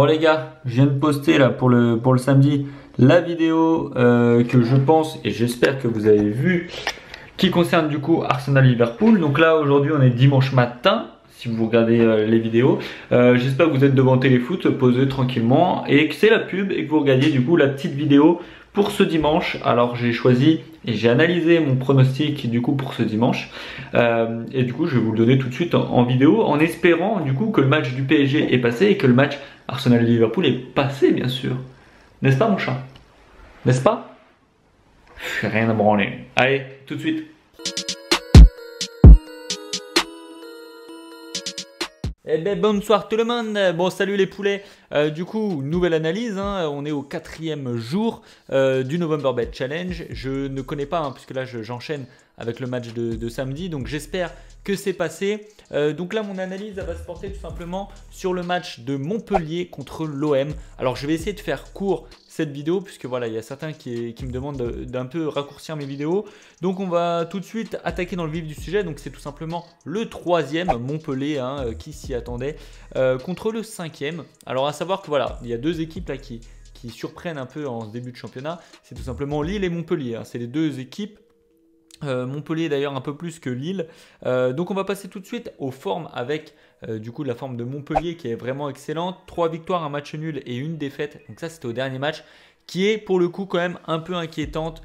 Bon les gars, je viens de poster là pour le samedi la vidéo que je pense et j'espère que vous avez vu qui concerne du coup Arsenal-Liverpool. Donc là aujourd'hui on est dimanche matin si vous regardez les vidéos. J'espère que vous êtes devant Téléfoot posé tranquillement et que c'est la pub et que vous regardiez du coup la petite vidéo pour ce dimanche. Alors j'ai choisi et j'ai analysé mon pronostic du coup pour ce dimanche et du coup je vais vous le donner tout de suite en vidéo en espérant du coup que le match du PSG est passé et que le match Arsenal-Liverpool est passé bien sûr. N'est-ce pas mon chat? N'est-ce pas? Rien à branler. Allez, tout de suite. Eh ben bonsoir tout le monde. Bon salut les poulets. Du coup nouvelle analyse. On est au 4e jour du November Bet Challenge. Je ne connais pas puisque là j'enchaîne avec le match de samedi. Donc j'espère que c'est passé. Donc là mon analyse elle va se porter tout simplement sur le match de Montpellier contre l'OM. Alors je vais essayer de faire court cette vidéo puisque voilà il y a certains qui me demandent d'un peu raccourcir mes vidéos. Donc on va tout de suite attaquer dans le vif du sujet. Donc c'est tout simplement le 3e Montpellier qui s'y attendait contre le 5e. Alors à savoir que voilà il y a deux équipes là qui surprennent un peu en ce début de championnat. C'est tout simplement Lille et Montpellier. C'est les deux équipes. Montpellier d'ailleurs un peu plus que Lille. Donc on va passer tout de suite aux formes avec du coup la forme de Montpellier qui est vraiment excellente. 3 victoires, un match nul et une défaite. Donc ça c'était au dernier match qui est pour le coup quand même un peu inquiétante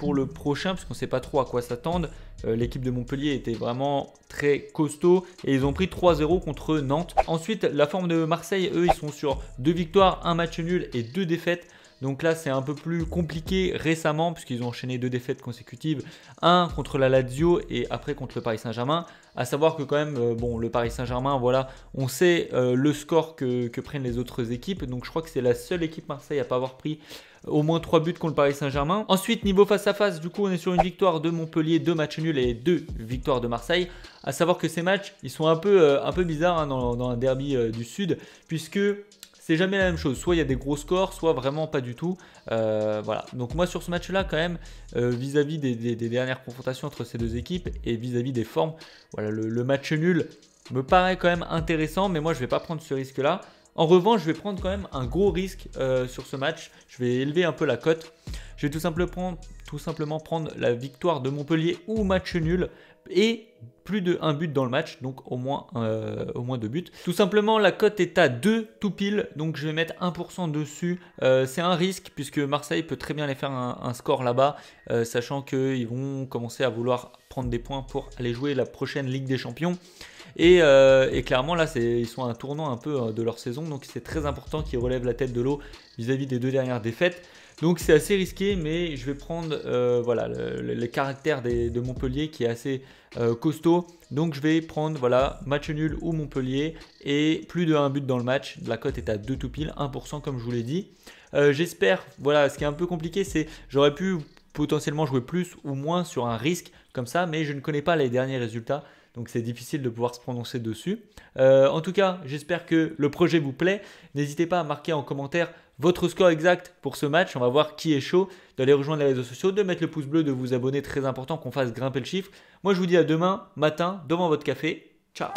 pour le prochain parce qu'on ne sait pas trop à quoi s'attendre. L'équipe de Montpellier était vraiment très costaud et ils ont pris 3-0 contre Nantes. Ensuite la forme de Marseille, eux ils sont sur 2 victoires, un match nul et 2 défaites. Donc là, c'est un peu plus compliqué récemment puisqu'ils ont enchaîné 2 défaites consécutives. Un contre la Lazio et après contre le Paris Saint-Germain. À savoir que quand même, le Paris Saint-Germain, voilà, on sait le score que prennent les autres équipes. Donc je crois que c'est la seule équipe Marseille à ne pas avoir pris au moins 3 buts contre le Paris Saint-Germain. Ensuite, niveau face à face, du coup, on est sur une victoire de Montpellier, 2 matchs nuls et 2 victoires de Marseille. À savoir que ces matchs, ils sont un peu bizarres dans un derby du Sud puisque c'est jamais la même chose, soit il y a des gros scores, soit vraiment pas du tout. Voilà. Donc moi sur ce match-là quand même, vis-à-vis des dernières confrontations entre ces deux équipes et vis-à-vis des formes, voilà, le match nul me paraît quand même intéressant, mais moi je ne vais pas prendre ce risque-là. En revanche, je vais prendre quand même un gros risque sur ce match. Je vais élever un peu la cote. Je vais tout simplement prendre la victoire de Montpellier ou match nul et plus de 1 but dans le match, donc au moins 2 buts. Tout simplement, la cote est à 2 tout pile, donc je vais mettre 1% dessus. C'est un risque puisque Marseille peut très bien aller faire un score là-bas, sachant qu'ils vont commencer à vouloir prendre des points pour aller jouer la prochaine Ligue des Champions. Et clairement là ils sont à un tournant un peu de leur saison, donc c'est très important qu'ils relèvent la tête de l'eau vis-à-vis des 2 dernières défaites. Donc c'est assez risqué, mais je vais prendre voilà, les caractères de Montpellier qui est assez costaud. Donc je vais prendre voilà, match nul ou Montpellier et plus de 1 but dans le match. La cote est à 2 tout pile, 1% comme je vous l'ai dit. J'espère, voilà, ce qui est un peu compliqué, c'est j'aurais pu potentiellement jouer plus ou moins sur un risque comme ça, mais je ne connais pas les derniers résultats. Donc c'est difficile de pouvoir se prononcer dessus. En tout cas, j'espère que le projet vous plaît. N'hésitez pas à marquer en commentaire votre score exact pour ce match. On va voir qui est chaud, d'aller rejoindre les réseaux sociaux, de mettre le pouce bleu, de vous abonner. Très important qu'on fasse grimper le chiffre. Moi, je vous dis à demain matin devant votre café. Ciao!